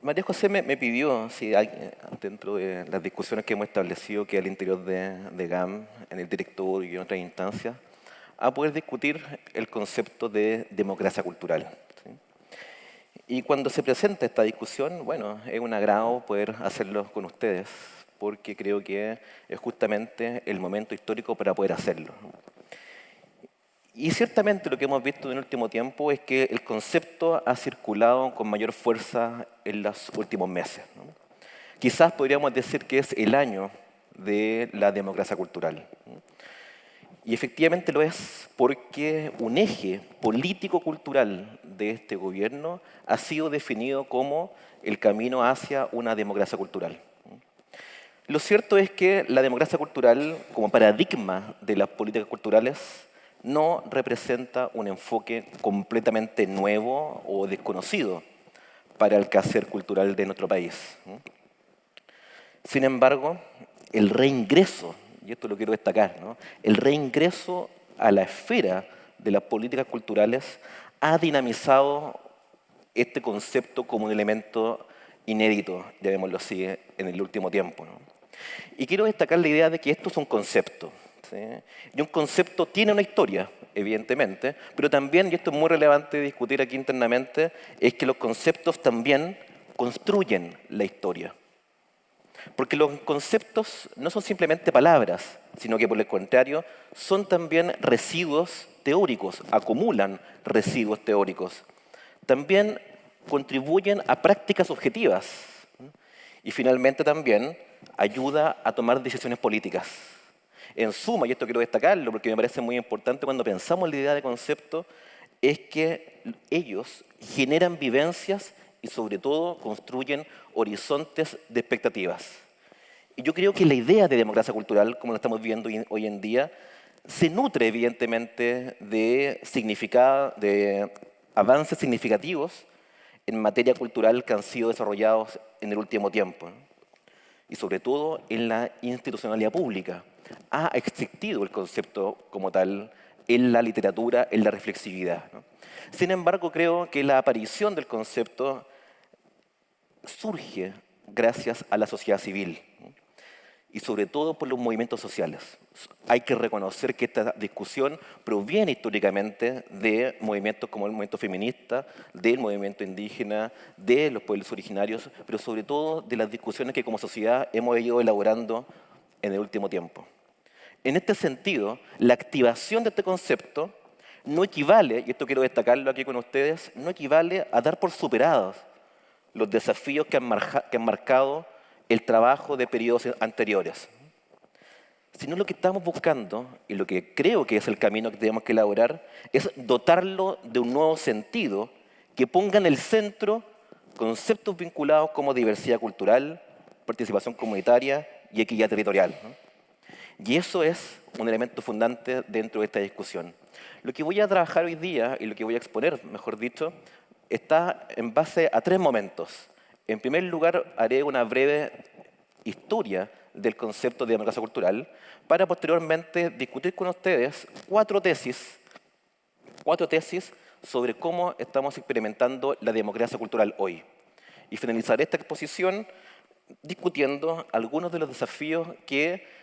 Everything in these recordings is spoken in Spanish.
María José me pidió, si dentro de las discusiones que hemos establecido que al interior de GAM, en el directorio y en otras instancias, a poder discutir el concepto de democracia cultural. ¿Sí? Y cuando se presenta esta discusión, bueno, es un agrado poder hacerlo con ustedes, porque creo que es justamente el momento histórico para poder hacerlo. Y ciertamente lo que hemos visto en el último tiempo es que el concepto ha circulado con mayor fuerza en los últimos meses, ¿no? Quizás podríamos decir que es el año de la democracia cultural, ¿no? Y efectivamente lo es porque un eje político-cultural de este gobierno ha sido definido como el camino hacia una democracia cultural. Lo cierto es que la democracia cultural, como paradigma de las políticas culturales, no representa un enfoque completamente nuevo o desconocido para el quehacer cultural de nuestro país. Sin embargo, el reingreso, y esto lo quiero destacar, ¿no? El reingreso a la esfera de las políticas culturales ha dinamizado este concepto como un elemento inédito, llamémoslo así, en el último tiempo, ¿no? Y quiero destacar la idea de que esto es un concepto, ¿sí? Y un concepto tiene una historia, evidentemente, pero también, y esto es muy relevante discutir aquí internamente, es que los conceptos también construyen la historia. Porque los conceptos no son simplemente palabras, sino que por el contrario son también residuos teóricos, acumulan residuos teóricos. También contribuyen a prácticas objetivas y finalmente también ayuda a tomar decisiones políticas. En suma, y esto quiero destacarlo porque me parece muy importante cuando pensamos en la idea de concepto, es que ellos generan vivencias y sobre todo construyen horizontes de expectativas. Y yo creo que la idea de democracia cultural, como lo estamos viendo hoy en día, se nutre evidentemente de avances significativos en materia cultural que han sido desarrollados en el último tiempo, ¿no? Y sobre todo en la institucionalidad pública. Ha existido el concepto como tal en la literatura, en la reflexividad, ¿no? Sin embargo, creo que la aparición del concepto surge gracias a la sociedad civil, ¿no? Y sobre todo por los movimientos sociales. Hay que reconocer que esta discusión proviene históricamente de movimientos como el movimiento feminista, del movimiento indígena, de los pueblos originarios, pero sobre todo de las discusiones que como sociedad hemos ido elaborando en el último tiempo. En este sentido, la activación de este concepto no equivale, y esto quiero destacarlo aquí con ustedes, no equivale a dar por superados los desafíos que han marcado el trabajo de periodos anteriores, sino lo que estamos buscando, y lo que creo que es el camino que tenemos que elaborar, es dotarlo de un nuevo sentido que ponga en el centro conceptos vinculados como diversidad cultural, participación comunitaria y equidad territorial, ¿no? Y eso es un elemento fundante dentro de esta discusión. Lo que voy a trabajar hoy día, y lo que voy a exponer, mejor dicho, está en base a tres momentos. En primer lugar, haré una breve historia del concepto de democracia cultural para posteriormente discutir con ustedes cuatro tesis sobre cómo estamos experimentando la democracia cultural hoy. Y finalizaré esta exposición discutiendo algunos de los desafíos que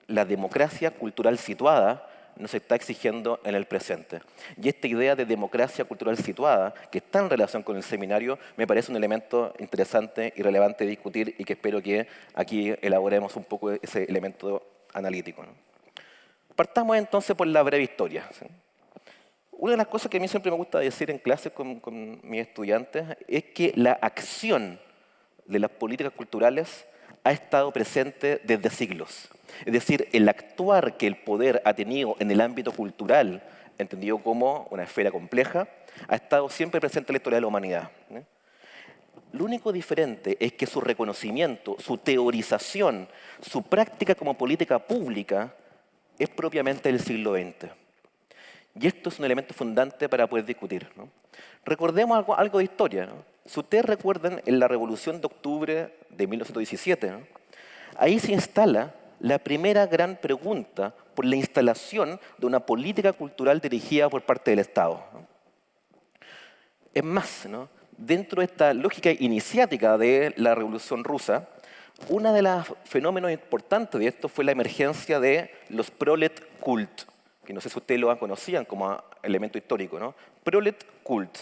la democracia cultural situada nos está exigiendo en el presente. Y esta idea de democracia cultural situada, que está en relación con el seminario, me parece un elemento interesante y relevante de discutir y que espero que aquí elaboremos un poco ese elemento analítico, ¿no? Partamos entonces por la breve historia, ¿sí? Una de las cosas que a mí siempre me gusta decir en clases con mis estudiantes es que la acción de las políticas culturales ha estado presente desde siglos. Es decir, el actuar que el poder ha tenido en el ámbito cultural, entendido como una esfera compleja, ha estado siempre presente en la historia de la humanidad, ¿eh? Lo único diferente es que su reconocimiento, su teorización, su práctica como política pública es propiamente del siglo XX. Y esto es un elemento fundante para poder discutir, ¿no? Recordemos algo de historia, ¿no? Si ustedes recuerdan, en la Revolución de Octubre de 1917, ¿no?, ahí se instala la primera gran pregunta por la instalación de una política cultural dirigida por parte del Estado, ¿no? Es más, ¿no?, dentro de esta lógica iniciática de la Revolución Rusa, uno de los fenómenos importantes de esto fue la emergencia de los prolet cult, que no sé si ustedes lo conocían como elemento histórico, ¿no? Prolet cult,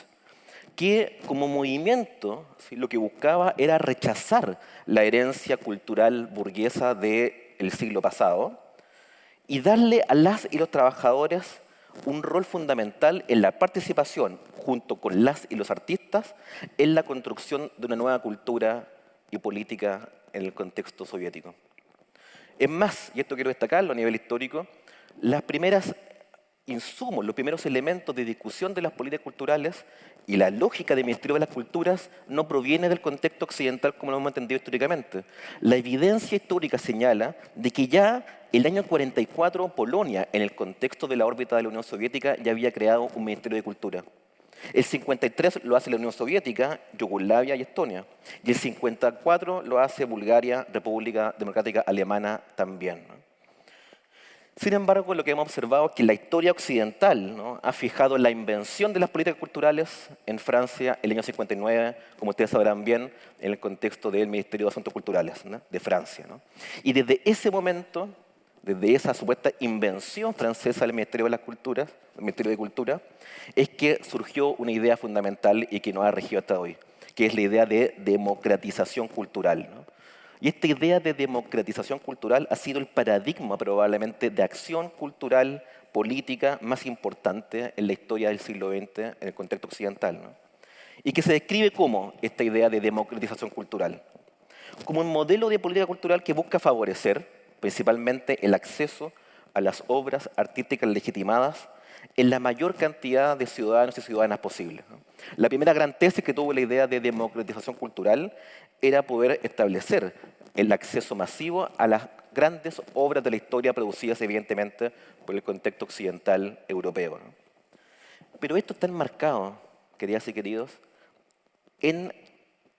que como movimiento, ¿sí?, lo que buscaba era rechazar la herencia cultural burguesa del siglo pasado y darle a las y los trabajadores un rol fundamental en la participación, junto con las y los artistas, en la construcción de una nueva cultura y política en el contexto soviético. Es más, y esto quiero destacarlo a nivel histórico, las primeras insumos, los primeros elementos de discusión de las políticas culturales y la lógica del Ministerio de las Culturas no proviene del contexto occidental como lo hemos entendido históricamente. La evidencia histórica señala de que ya el año 44 Polonia, en el contexto de la órbita de la Unión Soviética, ya había creado un Ministerio de Cultura. El 53 lo hace la Unión Soviética, Yugoslavia y Estonia. Y el 54 lo hace Bulgaria, República Democrática Alemana también, ¿no? Sin embargo, lo que hemos observado es que la historia occidental, ¿no?, ha fijado la invención de las políticas culturales en Francia el año 59, como ustedes sabrán bien, en el contexto del Ministerio de Asuntos Culturales, ¿no?, de Francia, ¿no? Y desde ese momento, desde esa supuesta invención francesa del Ministerio de las Culturas, el Ministerio de Cultura, es que surgió una idea fundamental y que nos ha regido hasta hoy, que es la idea de democratización cultural, ¿no? Y esta idea de democratización cultural ha sido el paradigma probablemente de acción cultural política más importante en la historia del siglo XX en el contexto occidental, ¿no? Y que se describe como esta idea de democratización cultural, como un modelo de política cultural que busca favorecer principalmente el acceso a las obras artísticas legitimadas en la mayor cantidad de ciudadanos y ciudadanas posible, ¿no? La primera gran tesis que tuvo la idea de democratización cultural era poder establecer el acceso masivo a las grandes obras de la historia producidas evidentemente por el contexto occidental europeo, ¿no? Pero esto está enmarcado, queridas y queridos, en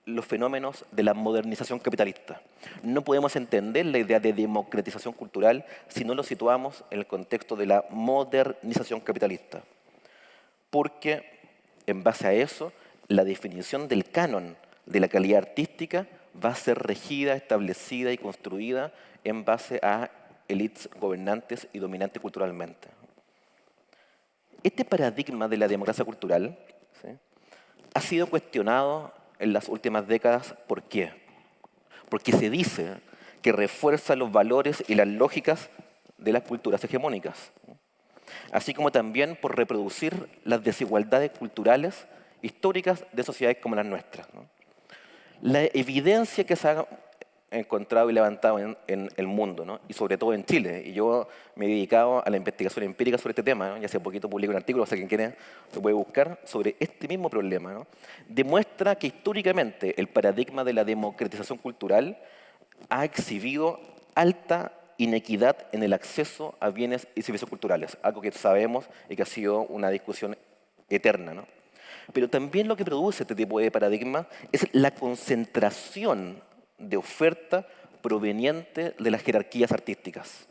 los fenómenos de la modernización capitalista. No podemos entender la idea de democratización cultural si no lo situamos en el contexto de la modernización capitalista. Porque, en base a eso, la definición del canon de la calidad artística va a ser regida, establecida y construida en base a élites gobernantes y dominantes culturalmente. Este paradigma de la democracia cultural, ¿sí?, ha sido cuestionado en las últimas décadas. ¿Por qué? Porque se dice que refuerza los valores y las lógicas de las culturas hegemónicas, ¿no?, así como también por reproducir las desigualdades culturales históricas de sociedades como las nuestras, ¿no? La evidencia que se ha encontrado y levantado en el mundo, ¿no?, y sobre todo en Chile, y yo me he dedicado a la investigación empírica sobre este tema, ¿no?, y hace poquito publiqué un artículo, o sea, quien quiere lo puede buscar, sobre este mismo problema, ¿no?, demuestra que históricamente el paradigma de la democratización cultural ha exhibido alta inequidad en el acceso a bienes y servicios culturales, algo que sabemos y que ha sido una discusión eterna, ¿no? Pero también lo que produce este tipo de paradigma es la concentración de oferta proveniente de las jerarquías artísticas.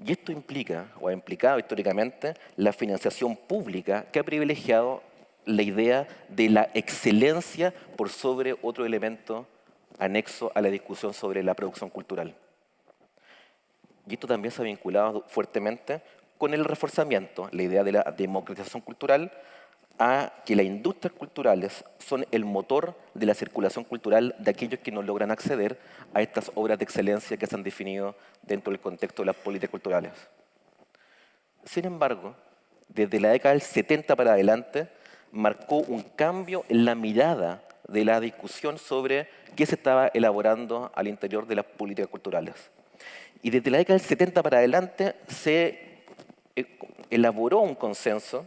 Y esto implica, o ha implicado históricamente, la financiación pública que ha privilegiado la idea de la excelencia por sobre otro elemento anexo a la discusión sobre la producción cultural. Y esto también se ha vinculado fuertemente con el reforzamiento, la idea de la democratización cultural, a que las industrias culturales son el motor de la circulación cultural de aquellos que no logran acceder a estas obras de excelencia que se han definido dentro del contexto de las políticas culturales. Sin embargo, desde la década del 70 para adelante, marcó un cambio en la mirada de la discusión sobre qué se estaba elaborando al interior de las políticas culturales. Y desde la década del 70 para adelante se elaboró un consenso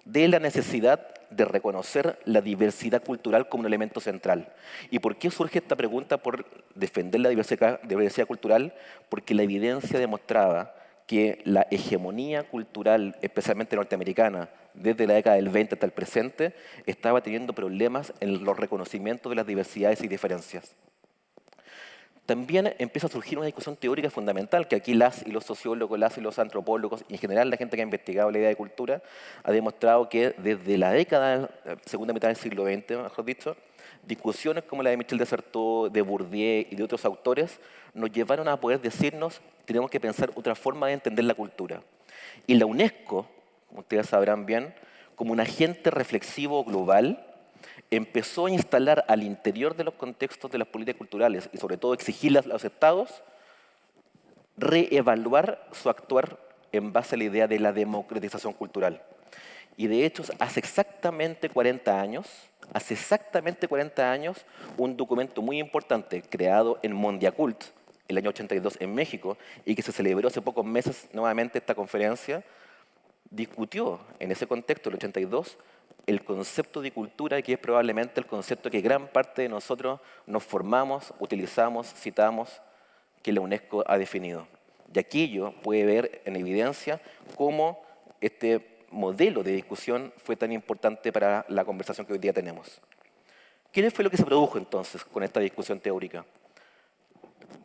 de la necesidad de reconocer la diversidad cultural como un elemento central. ¿Y por qué surge esta pregunta por defender la diversidad cultural? Porque la evidencia demostraba que la hegemonía cultural, especialmente norteamericana, desde la década del 20 hasta el presente, estaba teniendo problemas en los reconocimientos de las diversidades y diferencias. también empieza a surgir una discusión teórica fundamental que aquí las y los sociólogos, las y los antropólogos y en general la gente que ha investigado la idea de cultura ha demostrado que desde la década, segunda mitad del siglo XX, mejor dicho, discusiones como la de Michel Desartaux, de Bourdieu y de otros autores nos llevaron a poder decirnos tenemos que pensar otra forma de entender la cultura. Y la UNESCO, como ustedes sabrán bien, como un agente reflexivo global, empezó a instalar al interior de los contextos de las políticas culturales y sobre todo exigirlas a los estados, reevaluar su actuar en base a la idea de la democratización cultural. Y de hecho, hace exactamente 40 años, un documento muy importante creado en Mondiacult, el año 82 en México, y que se celebró hace pocos meses nuevamente esta conferencia, discutió en ese contexto, el 82, el concepto de cultura, que es probablemente el concepto que gran parte de nosotros nos formamos, utilizamos, citamos, que la UNESCO ha definido. Y aquello puede ver en evidencia cómo este modelo de discusión fue tan importante para la conversación que hoy día tenemos. ¿Qué fue lo que se produjo entonces con esta discusión teórica?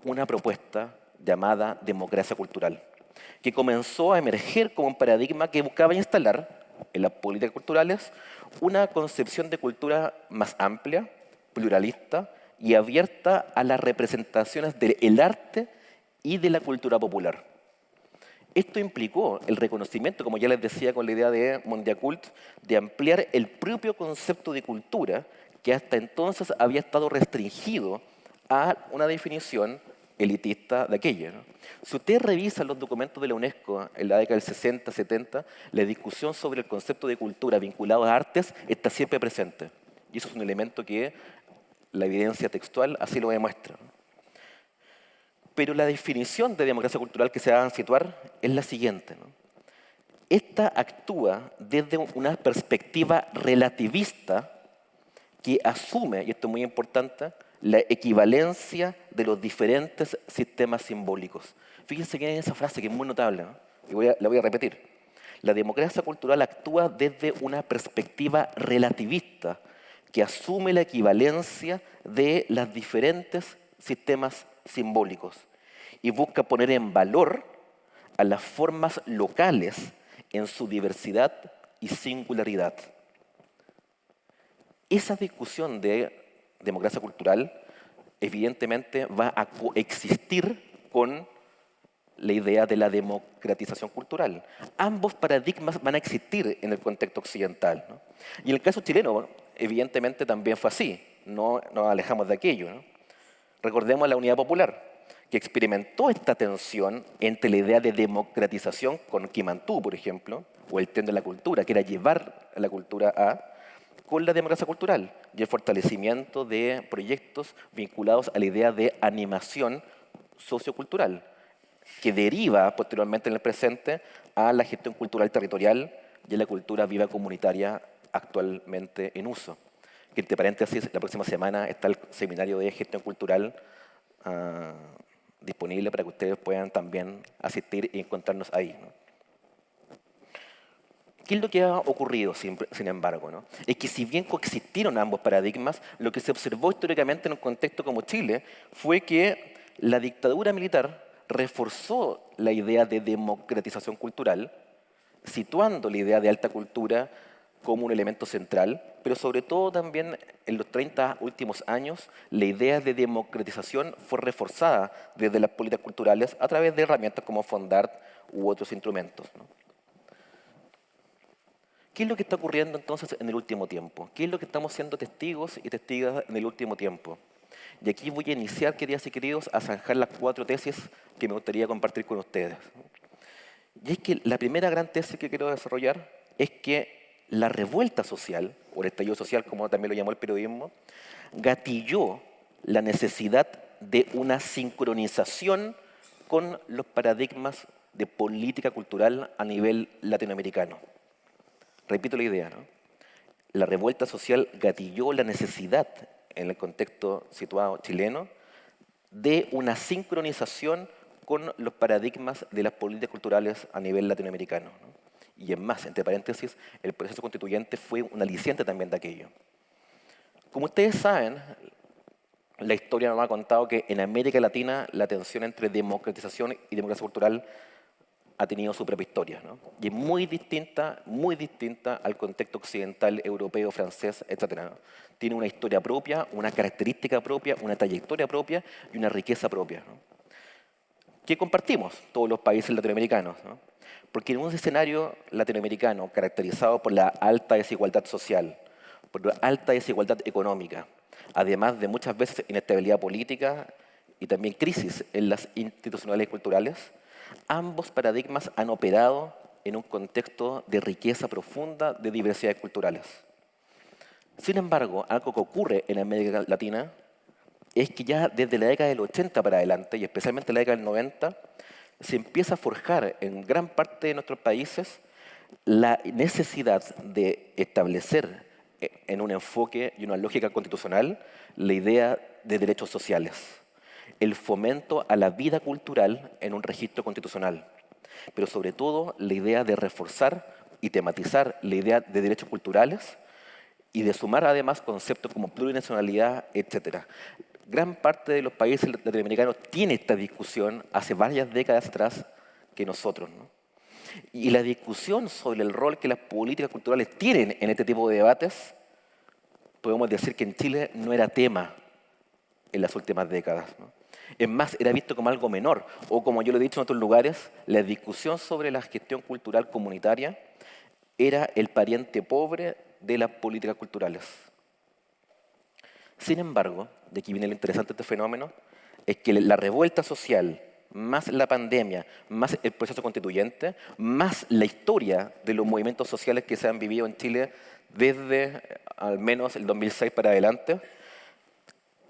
Una propuesta llamada democracia cultural, que comenzó a emerger como un paradigma que buscaba instalar en las políticas culturales una concepción de cultura más amplia, pluralista y abierta a las representaciones del arte y de la cultura popular. Esto implicó el reconocimiento, como ya les decía con la idea de Mondiacult, de ampliar el propio concepto de cultura que hasta entonces había estado restringido a una definición elitista de aquella, ¿no? Si ustedes revisan los documentos de la UNESCO en la década del 60, 70, la discusión sobre el concepto de cultura vinculado a artes está siempre presente. Y eso es un elemento que la evidencia textual así lo demuestra. Pero la definición de democracia cultural que se va a situar es la siguiente, ¿no? Esta actúa desde una perspectiva relativista que asume, y esto es muy importante, la equivalencia de los diferentes sistemas simbólicos. Fíjense que hay esa frase que es muy notable, ¿no? Y la voy a repetir. La democracia cultural actúa desde una perspectiva relativista que asume la equivalencia de los diferentes sistemas simbólicos y busca poner en valor a las formas locales en su diversidad y singularidad. Esa discusión de democracia cultural evidentemente va a coexistir con la idea de la democratización cultural. Ambos paradigmas van a existir en el contexto occidental, ¿no? Y en el caso chileno, evidentemente también fue así, no nos alejamos de aquello, ¿no? Recordemos la Unidad Popular, que experimentó esta tensión entre la idea de democratización con Quimantú, por ejemplo, o el tren de la cultura, que era llevar la cultura con la democracia cultural y el fortalecimiento de proyectos vinculados a la idea de animación sociocultural, que deriva posteriormente en el presente a la gestión cultural territorial y a la cultura viva comunitaria actualmente en uso. Que entre paréntesis, la próxima semana está el seminario de gestión cultural disponible para que ustedes puedan también asistir y encontrarnos ahí, ¿no? ¿Qué es lo que ha ocurrido, sin embargo, ¿no? Es que si bien coexistieron ambos paradigmas, lo que se observó históricamente en un contexto como Chile fue que la dictadura militar reforzó la idea de democratización cultural, situando la idea de alta cultura como un elemento central, pero sobre todo también en los 30 últimos años, la idea de democratización fue reforzada desde las políticas culturales a través de herramientas como Fondart u otros instrumentos, ¿no? ¿Qué es lo que está ocurriendo entonces en el último tiempo? ¿Qué es lo que estamos siendo testigos y testigas en el último tiempo? Y aquí voy a iniciar, queridas y queridos, a zanjar las 4 tesis que me gustaría compartir con ustedes. Y es que la primera gran tesis que quiero desarrollar es que la revuelta social, o el estallido social, como también lo llamó el periodismo, gatilló la necesidad de una sincronización con los paradigmas de política cultural a nivel latinoamericano. Repito la idea, ¿no? La revuelta social gatilló la necesidad, en el contexto situado chileno, de una sincronización con los paradigmas de las políticas culturales a nivel latinoamericano, ¿no? Y es más, entre paréntesis, el proceso constituyente fue un aliciente también de aquello. Como ustedes saben, la historia nos ha contado que en América Latina la tensión entre democratización y democracia cultural ha tenido su propia historia, ¿no? Y es muy distinta al contexto occidental, europeo, francés, etc., ¿no? Tiene una historia propia, una característica propia, una trayectoria propia y una riqueza propia, ¿no? Que compartimos todos los países latinoamericanos, ¿no? Porque en un escenario latinoamericano caracterizado por la alta desigualdad social, por la alta desigualdad económica, además de muchas veces inestabilidad política y también crisis en las institucionales y culturales, ambos paradigmas han operado en un contexto de riqueza profunda de diversidades culturales. Sin embargo, algo que ocurre en América Latina es que ya desde la década del 80 para adelante, y especialmente la década del 90, se empieza a forjar en gran parte de nuestros países la necesidad de establecer en un enfoque y una lógica constitucional la idea de derechos sociales, el fomento a la vida cultural en un registro constitucional, pero sobre todo la idea de reforzar y tematizar la idea de derechos culturales y de sumar además conceptos como plurinacionalidad, etcétera. Gran parte de los países latinoamericanos tiene esta discusión hace varias décadas atrás que nosotros, ¿no? Y la discusión sobre el rol que las políticas culturales tienen en este tipo de debates, podemos decir que en Chile no era tema en las últimas décadas, ¿no? Es más, era visto como algo menor, o como yo lo he dicho en otros lugares, la discusión sobre la gestión cultural comunitaria era el pariente pobre de las políticas culturales. Sin embargo, de aquí viene lo interesante de este fenómeno, es que la revuelta social, más la pandemia, más el proceso constituyente, más la historia de los movimientos sociales que se han vivido en Chile desde al menos el 2006 para adelante,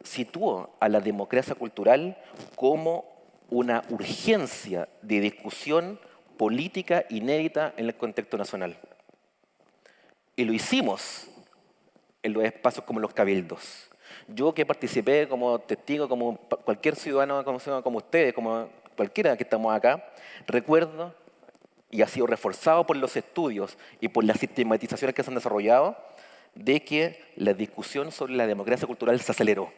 situó a la democracia cultural como una urgencia de discusión política inédita en el contexto nacional. Y lo hicimos en los espacios como los cabildos. Yo que participé como testigo, como cualquier ciudadano como ustedes, como cualquiera que estamos acá, recuerdo, y ha sido reforzado por los estudios y por las sistematizaciones que se han desarrollado, de que la discusión sobre la democracia cultural se aceleró,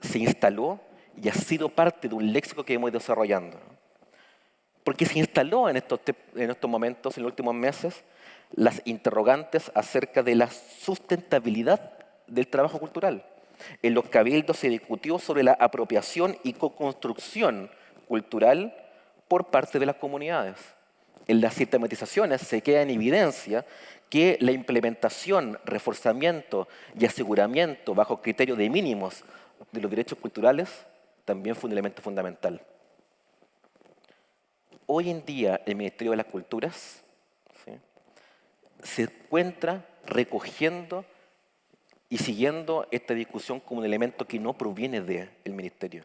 se instaló y ha sido parte de un léxico que hemos ido desarrollando, ¿no? Porque se instaló en estos momentos, en los últimos meses, las interrogantes acerca de la sustentabilidad del trabajo cultural. En los cabildos se discutió sobre la apropiación y co-construcción cultural por parte de las comunidades. En las sistematizaciones se queda en evidencia que la implementación, reforzamiento y aseguramiento bajo criterios de mínimos de los derechos culturales también fue un elemento fundamental. Hoy en día el Ministerio de las Culturas, ¿sí?, se encuentra recogiendo y siguiendo esta discusión como un elemento que no proviene del Ministerio,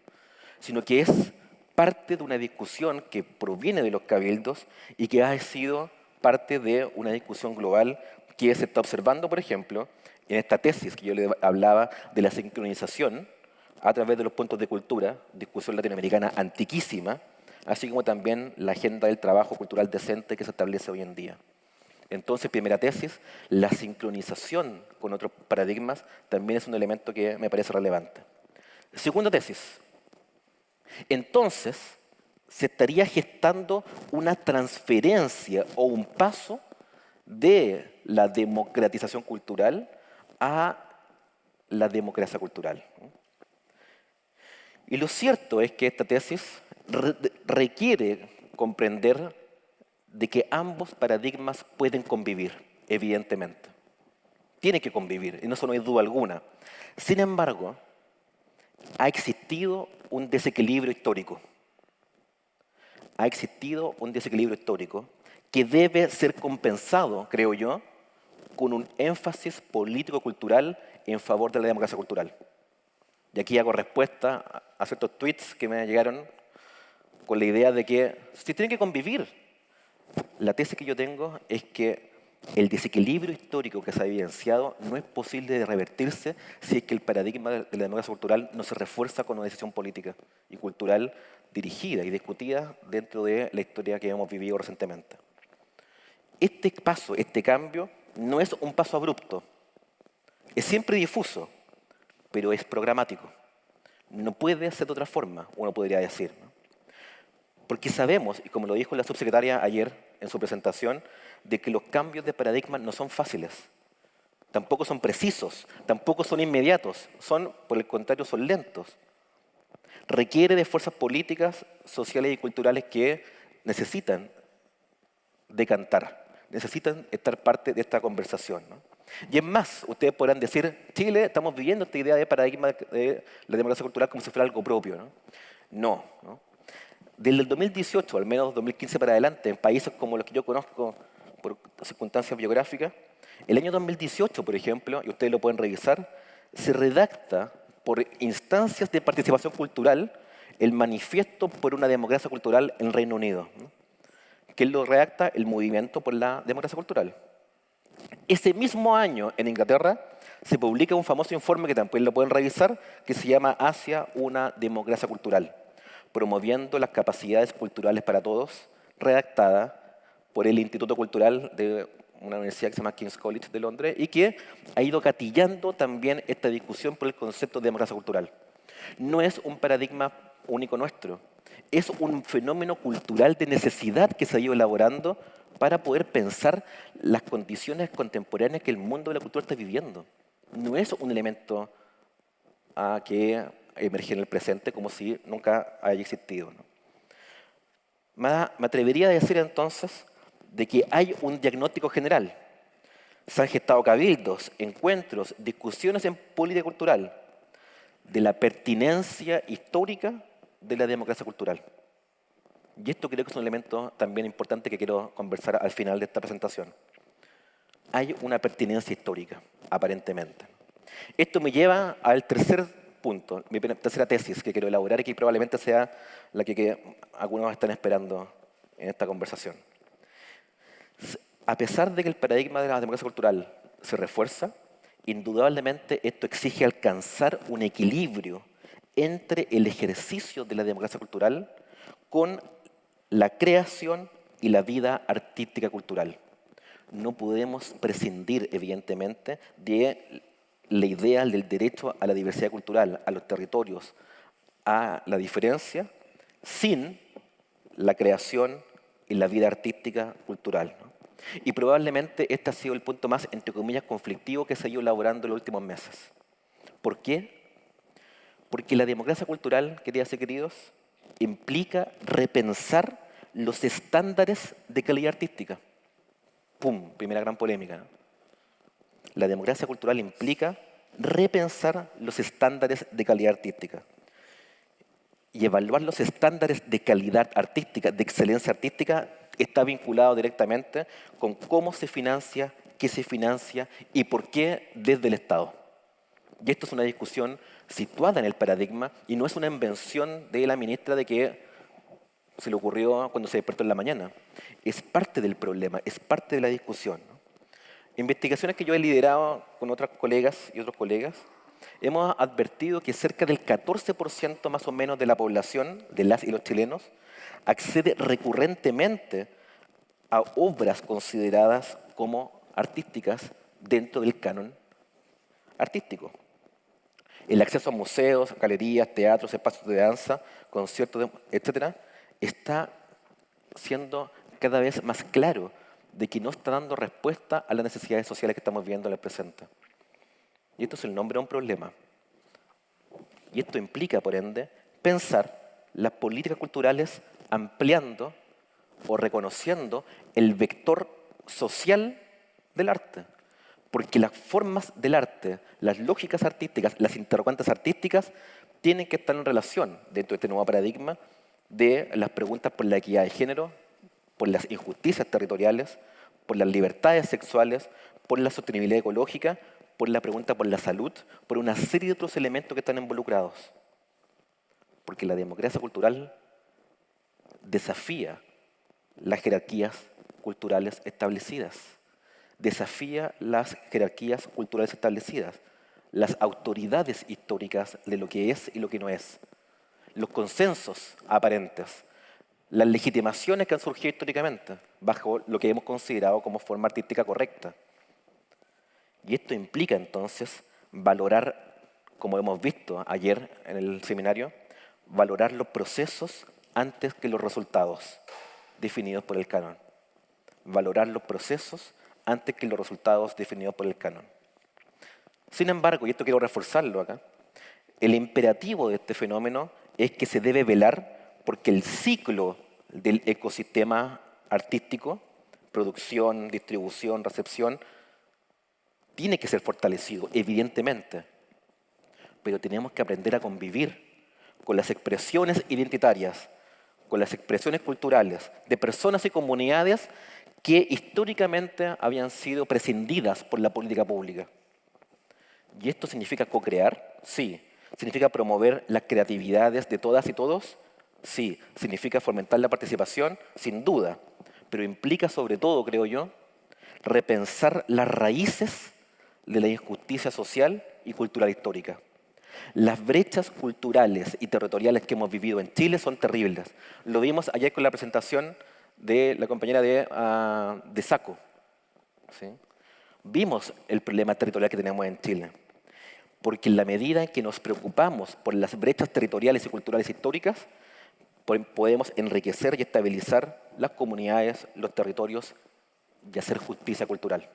sino que es parte de una discusión que proviene de los cabildos y que ha sido parte de una discusión global que se está observando, por ejemplo, en esta tesis que yo le hablaba de la sincronización a través de los puntos de cultura, discusión latinoamericana antiquísima, así como también la agenda del trabajo cultural decente que se establece hoy en día. Entonces, primera tesis, la sincronización con otros paradigmas también es un elemento que me parece relevante. Segunda tesis, entonces se estaría gestando una transferencia o un paso de la democratización cultural a la democracia cultural. Y lo cierto es que esta tesis requiere comprender de que ambos paradigmas pueden convivir, evidentemente. Tienen que convivir, en eso no hay duda alguna. Sin embargo, ha existido un desequilibrio histórico. Ha existido un desequilibrio histórico que debe ser compensado, creo yo, con un énfasis político-cultural en favor de la democracia cultural. Y aquí hago respuesta a ciertos tweets que me llegaron con la idea de que si tienen que convivir. La tesis que yo tengo es que el desequilibrio histórico que se ha evidenciado no es posible de revertirse si es que el paradigma de la democracia cultural no se refuerza con una decisión política y cultural dirigida y discutida dentro de la historia que hemos vivido recientemente. Este paso, este cambio, no es un paso abrupto, es siempre difuso, pero es programático. No puede ser de otra forma, uno podría decir, ¿no? Porque sabemos, y como lo dijo la subsecretaria ayer en su presentación, de que los cambios de paradigma no son fáciles, tampoco son precisos, tampoco son inmediatos, por el contrario, son lentos. Requiere de fuerzas políticas, sociales y culturales que necesitan decantar, necesitan estar parte de esta conversación, ¿no? Y es más, ustedes podrán decir, Chile, estamos viviendo esta idea de paradigma de la democracia cultural como si fuera algo propio, ¿no? No, ¿no? Desde el 2018, al menos 2015 para adelante, en países como los que yo conozco por circunstancias biográficas, el año 2018, por ejemplo, y ustedes lo pueden revisar, se redacta por instancias de participación cultural el Manifiesto por una Democracia Cultural en Reino Unido, ¿no? Que lo redacta el Movimiento por la Democracia Cultural. Ese mismo año, en Inglaterra, se publica un famoso informe que también lo pueden revisar, que se llama Hacia una democracia cultural, promoviendo las capacidades culturales para todos, redactada por el Instituto Cultural de una universidad que se llama King's College de Londres y que ha ido gatillando también esta discusión por el concepto de democracia cultural. No es un paradigma único nuestro, es un fenómeno cultural de necesidad que se ha ido elaborando para poder pensar las condiciones contemporáneas que el mundo de la cultura está viviendo. No es un elemento que emerge en el presente como si nunca haya existido, ¿no? Me atrevería a decir entonces de que hay un diagnóstico general. Se han gestado cabildos, encuentros, discusiones en política cultural de la pertinencia histórica de la democracia cultural. Y esto creo que es un elemento también importante que quiero conversar al final de esta presentación. Hay una pertinencia histórica, aparentemente. Esto me lleva al tercer punto, mi tercera tesis que quiero elaborar y que probablemente sea la que algunos están esperando en esta conversación. A pesar de que el paradigma de la democracia cultural se refuerza, indudablemente esto exige alcanzar un equilibrio entre el ejercicio de la democracia cultural con la creación y la vida artística cultural. No podemos prescindir, evidentemente, de la idea del derecho a la diversidad cultural, a los territorios, a la diferencia, sin la creación y la vida artística cultural, ¿no? Y probablemente este ha sido el punto más, entre comillas, conflictivo que se ha ido elaborando en los últimos meses. ¿Por qué? Porque la democracia cultural, queridas y queridos, implica repensar los estándares de calidad artística. ¡Pum! Primera gran polémica, ¿no? La democracia cultural implica repensar los estándares de calidad artística y evaluar los estándares de calidad artística, de excelencia artística, está vinculado directamente con cómo se financia, qué se financia y por qué desde el Estado. Y esto es una discusión situada en el paradigma y no es una invención de la ministra de que se le ocurrió cuando se despertó en la mañana. Es parte del problema, es parte de la discusión, ¿no? Investigaciones que yo he liderado con otras colegas y otros colegas, hemos advertido que cerca del 14% más o menos de la población, de las y los chilenos, accede recurrentemente a obras consideradas como artísticas dentro del canon artístico. El acceso a museos, galerías, teatros, espacios de danza, conciertos, etcétera, está siendo cada vez más claro de que no está dando respuesta a las necesidades sociales que estamos viendo en el presente. Y esto es el nombre de un problema. Y esto implica, por ende, pensar las políticas culturales ampliando o reconociendo el vector social del arte. Porque las formas del arte, las lógicas artísticas, las interrogantes artísticas, tienen que estar en relación dentro de este nuevo paradigma de las preguntas por la equidad de género, por las injusticias territoriales, por las libertades sexuales, por la sostenibilidad ecológica, por la pregunta por la salud, por una serie de otros elementos que están involucrados. Porque la democracia cultural desafía las jerarquías culturales establecidas, desafía las jerarquías culturales establecidas, las autoridades históricas de lo que es y lo que no es, los consensos aparentes, las legitimaciones que han surgido históricamente bajo lo que hemos considerado como forma artística correcta. Y esto implica entonces valorar como hemos visto ayer en el seminario, valorar los procesos antes que los resultados definidos por el canon. Valorar los procesos antes que los resultados definidos por el canon. Sin embargo, y esto quiero reforzarlo acá, el imperativo de este fenómeno es que se debe velar porque el ciclo del ecosistema artístico, producción, distribución, recepción, tiene que ser fortalecido, evidentemente, pero tenemos que aprender a convivir con las expresiones identitarias, con las expresiones culturales de personas y comunidades que históricamente habían sido prescindidas por la política pública. ¿Y esto significa co-crear? Sí. ¿Significa promover las creatividades de todas y todos? Sí. ¿Significa fomentar la participación? Sin duda. Pero implica sobre todo, creo yo, repensar las raíces de la injusticia social y cultural histórica. Las brechas culturales y territoriales que hemos vivido en Chile son terribles. Lo vimos ayer con la presentación de la compañera de SACO. ¿Sí? Vimos el problema territorial que tenemos en Chile. Porque en la medida en que nos preocupamos por las brechas territoriales y culturales históricas, podemos enriquecer y estabilizar las comunidades, los territorios y hacer justicia cultural.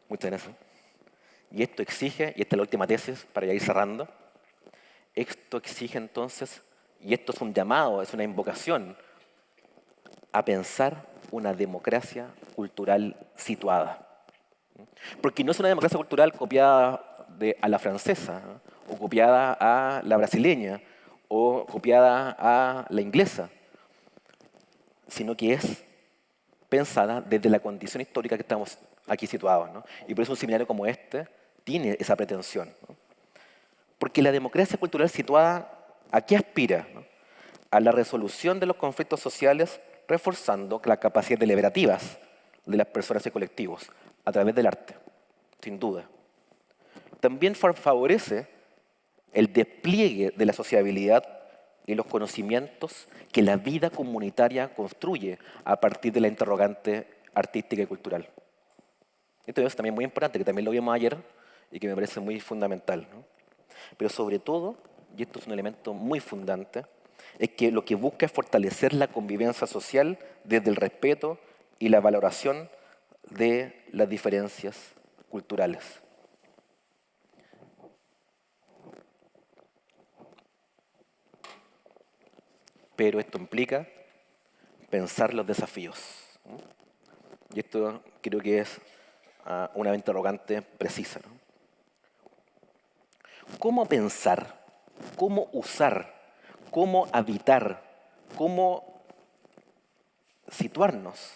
Muchas gracias. Y esto exige, y esta es la última tesis para ya ir cerrando, esto exige entonces, y esto es un llamado, es una invocación, a pensar una democracia cultural situada. Porque no es una democracia cultural copiada a la francesa, o copiada a la brasileña, o copiada a la inglesa, sino que es pensada desde la condición histórica que estamos aquí situados, ¿no? Y por eso un seminario como este tiene esa pretensión, ¿no? Porque la democracia cultural situada, ¿a qué aspira? ¿No? A la resolución de los conflictos sociales, reforzando las capacidades deliberativas de las personas y colectivos a través del arte, sin duda. También favorece el despliegue de la sociabilidad y los conocimientos que la vida comunitaria construye a partir de la interrogante artística y cultural. Esto es también muy importante, que también lo vimos ayer y que me parece muy fundamental, ¿no? Pero sobre todo, y esto es un elemento muy fundante, es que lo que busca es fortalecer la convivencia social desde el respeto y la valoración de las diferencias culturales. Pero esto implica pensar los desafíos, ¿no? Y esto creo que es una interrogante precisa, ¿no? ¿Cómo pensar? ¿Cómo usar? ¿Cómo habitar? ¿Cómo situarnos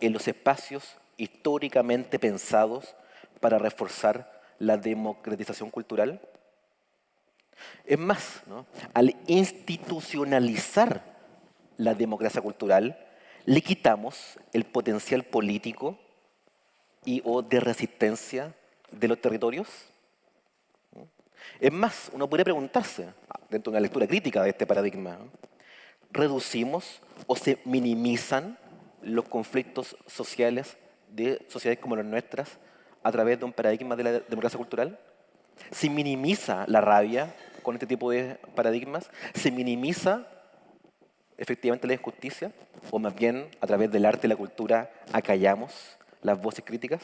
en los espacios históricamente pensados para reforzar la democratización cultural? Es más, ¿no? Al institucionalizar la democracia cultural, le quitamos el potencial político y o de resistencia de los territorios. Es más, uno puede preguntarse, dentro de una lectura crítica de este paradigma, ¿no? ¿Reducimos o se minimizan los conflictos sociales de sociedades como las nuestras a través de un paradigma de la democracia cultural? ¿Se minimiza la rabia con este tipo de paradigmas? ¿Se minimiza efectivamente la injusticia? ¿O más bien a través del arte y la cultura acallamos las voces críticas?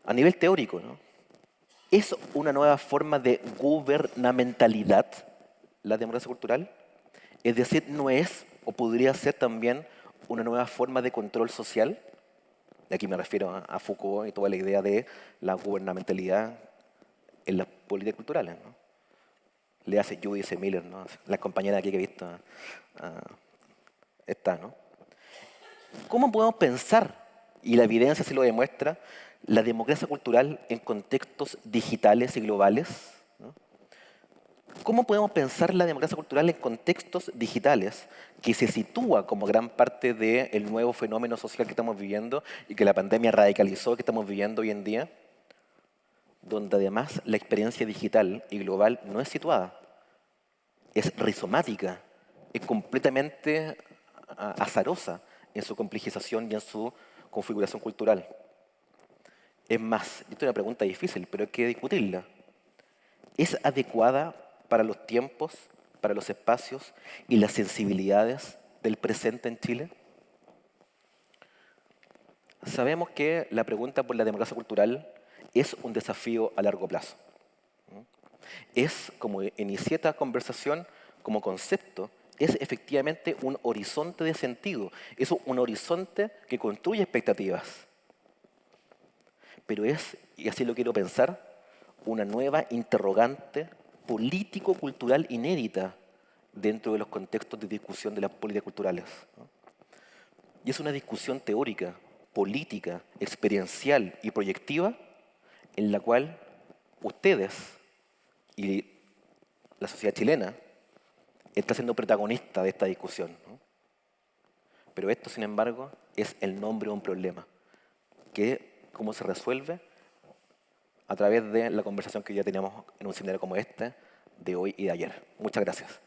A nivel teórico, ¿no? ¿Es una nueva forma de gubernamentalidad la democracia cultural? Es decir, ¿no es o podría ser también una nueva forma de control social? Y aquí me refiero a Foucault y toda la idea de la gubernamentalidad en las políticas culturales, ¿no? Le hace Judy Miller, ¿no? La compañera aquí que he visto está, ¿no? ¿Cómo podemos pensar, y la evidencia sí lo demuestra, la democracia cultural en contextos digitales y globales? ¿No? ¿Cómo podemos pensar la democracia cultural en contextos digitales que se sitúa como gran parte del nuevo fenómeno social que estamos viviendo y que la pandemia radicalizó que estamos viviendo hoy en día? Donde además la experiencia digital y global no es situada, es rizomática, es completamente azarosa en su complejización y en su configuración cultural. Es más, esta es una pregunta difícil, pero hay que discutirla. ¿Es adecuada para los tiempos, para los espacios y las sensibilidades del presente en Chile? Sabemos que la pregunta por la democracia cultural es un desafío a largo plazo. Es, como inicié esta conversación, como concepto, es efectivamente un horizonte de sentido, es un horizonte que construye expectativas, pero es, y así lo quiero pensar, una nueva interrogante político-cultural inédita dentro de los contextos de discusión de las políticas culturales, ¿no? Y es una discusión teórica, política, experiencial y proyectiva en la cual ustedes y la sociedad chilena está siendo protagonista de esta discusión, ¿no? Pero esto, sin embargo, es el nombre de un problema, que cómo se resuelve a través de la conversación que ya teníamos en un seminario como este, de hoy y de ayer. Muchas gracias.